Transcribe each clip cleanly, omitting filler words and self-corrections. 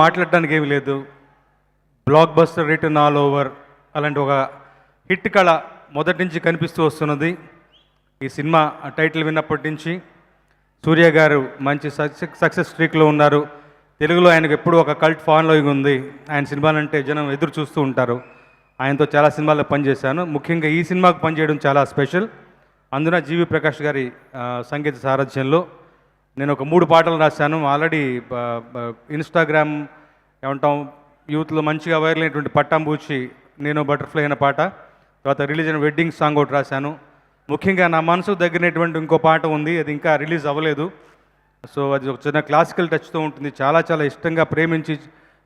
మాట్లాడడానికి ఏమీ లేదు. Block buster written all over అలాంటి ఒక హిట్ కళ మొదటి నుంచి కనిపిస్తూ వస్తున్నది. ఈ సినిమా టైటిల్ విన్నప్పటి నుంచి సూర్య గారు మంచి సక్సెస్ స్ట్రీక్లో ఉన్నారు. తెలుగులో ఆయనకు ఎప్పుడూ ఒక కల్ట్ ఫాలోయింగ్ ఉంది. ఆయన సినిమాలంటే జనం ఎదురు చూస్తూ ఉంటారు. ఆయనతో చాలా సినిమాల్లో పనిచేశాను. ముఖ్యంగా ఈ సినిమాకు పనిచేయడం చాలా స్పెషల్. అందున జీవి ప్రకాష్ గారి సంగీత సారథ్యంలో నేను ఒక 3 పాటలు రాశాను. ఆల్రెడీ ఇన్స్టాగ్రామ్ ఏమంటాం యూత్లో మంచిగా వైరల్ అయినటువంటి పట్టాంబూచి నేను బటర్ఫ్లై అనే పాట, తర్వాత రిలీజ్ అయిన వెడ్డింగ్ సాంగ్ ఒకటి రాశాను. ముఖ్యంగా నా మనసుకు దగ్గరైనటువంటి ఇంకో పాట ఉంది, అది ఇంకా రిలీజ్ అవ్వలేదు. సో అది ఒక చిన్న క్లాసికల్ టచ్తో ఉంటుంది. చాలా చాలా ఇష్టంగా ప్రేమించి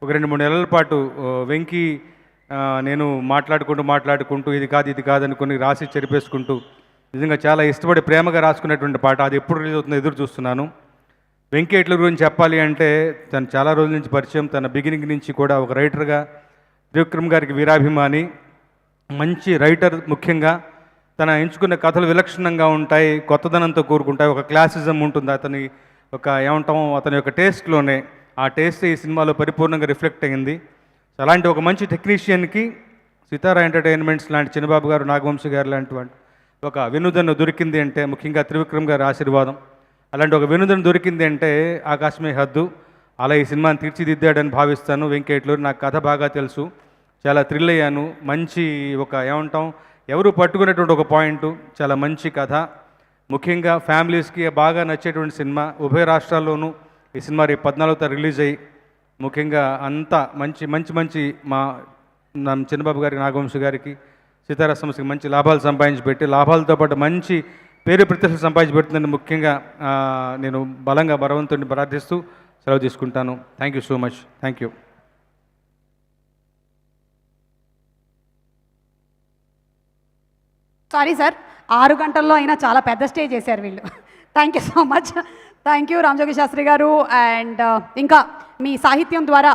ఒక 2-3 నెలల పాటు వెంకీ నేను మాట్లాడుకుంటూ ఇది కాదు అనుకుని రాసి చెరిపేసుకుంటూ నిజంగా చాలా ఇష్టపడి ప్రేమగా రాసుకునేటువంటి పాట. అది ఎప్పుడు రిలీజ్ అవుతుందో ఎదురు చూస్తున్నాను. వెంకీ ఎట్ల గురించి చెప్పాలి అంటే తను చాలా రోజుల నుంచి పరిచయం. తన బిగినింగ్ నుంచి కూడా ఒక రైటర్గా త్రివిక్రమ్ గారికి వీరాభిమాని, మంచి రైటర్. ముఖ్యంగా తన ఎంచుకున్న కథలు విలక్షణంగా ఉంటాయి, కొత్తదనంతో కూరుకుంటాయి, ఒక క్లాసిజం ఉంటుంది అతని ఒక అతని యొక్క టేస్ట్లోనే. ఆ టేస్ట్ ఈ సినిమాలో పరిపూర్ణంగా రిఫ్లెక్ట్ అయ్యింది. అలాంటి ఒక మంచి టెక్నీషియన్కి సితారా ఎంటర్టైన్మెంట్స్ లాంటి చిన్నబాబు గారు, నాగవంశీ గారు లాంటి ఒక వినోదం దొరికింది అంటే ముఖ్యంగా త్రివిక్రమ్ గారి ఆశీర్వాదం. అలాంటి ఒక వినోదం దొరికింది అంటే ఆకాశమే హద్దు. అలా ఈ సినిమాని తీర్చిదిద్దాడని భావిస్తాను. వెంకటేశ్వరు నాకు కథ బాగా తెలుసు, చాలా థ్రిల్ అయ్యాను. మంచి ఒక ఎవరు పట్టుకునేటువంటి ఒక పాయింట్, చాలా మంచి కథ. ముఖ్యంగా ఫ్యామిలీస్కి బాగా నచ్చేటువంటి సినిమా. ఉభయ రాష్ట్రాల్లోనూ ఈ సినిమా రేపు 14వ తారీఖు రిలీజ్ అయ్యి ముఖ్యంగా అంతా మంచి మా చిన్నబాబు గారికి, నాగవంశీ గారికి, సితారా సంస్థకి మంచి లాభాలు సంపాదించి పెట్టి, లాభాలతో పాటు మంచి పేరు ప్రతిష్టలు సంపాదించి పెడుతుందని ముఖ్యంగా నేను బలంగా భగవంతుడిని ప్రార్థిస్తూ సెలవు తీసుకుంటాను. Thank you so much. Thank you. Sorry sir, 6 గంటల్లో అయినా చాలా పెద్ద స్టే చేశారు వీళ్ళు. Thank you so much. Thank you Ramajogi Sastry గారు. అండ్ ఇంకా మీ సాహిత్యం ద్వారా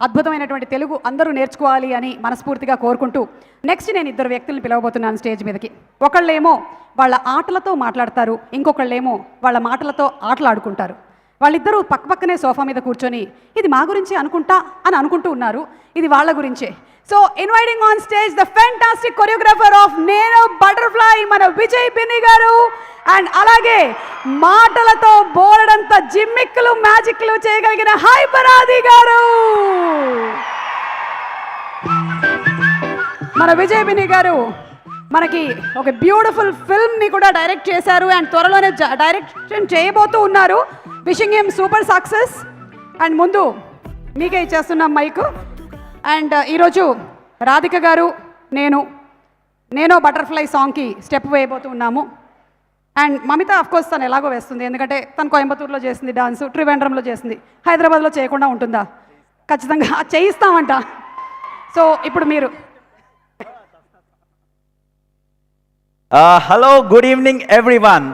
అద్భుతమైనటువంటి తెలుగు అందరూ నేర్చుకోవాలి అని మనస్ఫూర్తిగా కోరుకుంటూ నెక్స్ట్ నేను 2 వ్యక్తులను పిలవబోతున్నాను స్టేజ్ మీదకి. ఒకళ్ళేమో వాళ్ళ ఆటలతో మాట్లాడతారు, ఇంకొకళ్ళేమో వాళ్ళ మాటలతో ఆటలాడుకుంటారు. వాళ్ళిద్దరూ పక్కపక్కనే సోఫా మీద కూర్చొని ఇది మా గురించి అనుకుంటూ ఉన్నారు. ఇది వాళ్ళ గురించే. So inviting on stage the fantastic choreographer of నేను బటర్ఫ్లై మన విజయ్ బిన్ని గారు. అండ్ అలాగే మాటలతో బోలెడంత జిమ్మిక్లు మ్యాజిక్లు చేయగలిగిన హైపరాది గారు. మన విజయ్ బిన్ని గారు మనకి ఒక బ్యూటిఫుల్ ఫిల్మ్ని కూడా డైరెక్ట్ చేశారు అండ్ త్వరలోనే డైరెక్షన్ చేయబోతూ ఉన్నారు. Wishing him super success. And ముందు మీకే ఇచ్చేస్తున్నాం మైకు. అండ్ ఈరోజు రాధిక గారు నేను బటర్ఫ్లై సాంగ్కి స్టెప్ వేయబోతూ ఉన్నాము. అండ్ మమిత అఫ్కోర్స్ తను ఎలాగో వేస్తుంది, ఎందుకంటే తను కోయంబత్తూరులో చేసింది డాన్స్, ట్రివేండ్రంలో చేసింది, హైదరాబాద్లో చేయకుండా ఉంటుందా? ఖచ్చితంగా చేయిస్తామంట. సో ఇప్పుడు మీరు Hello, good evening everyone.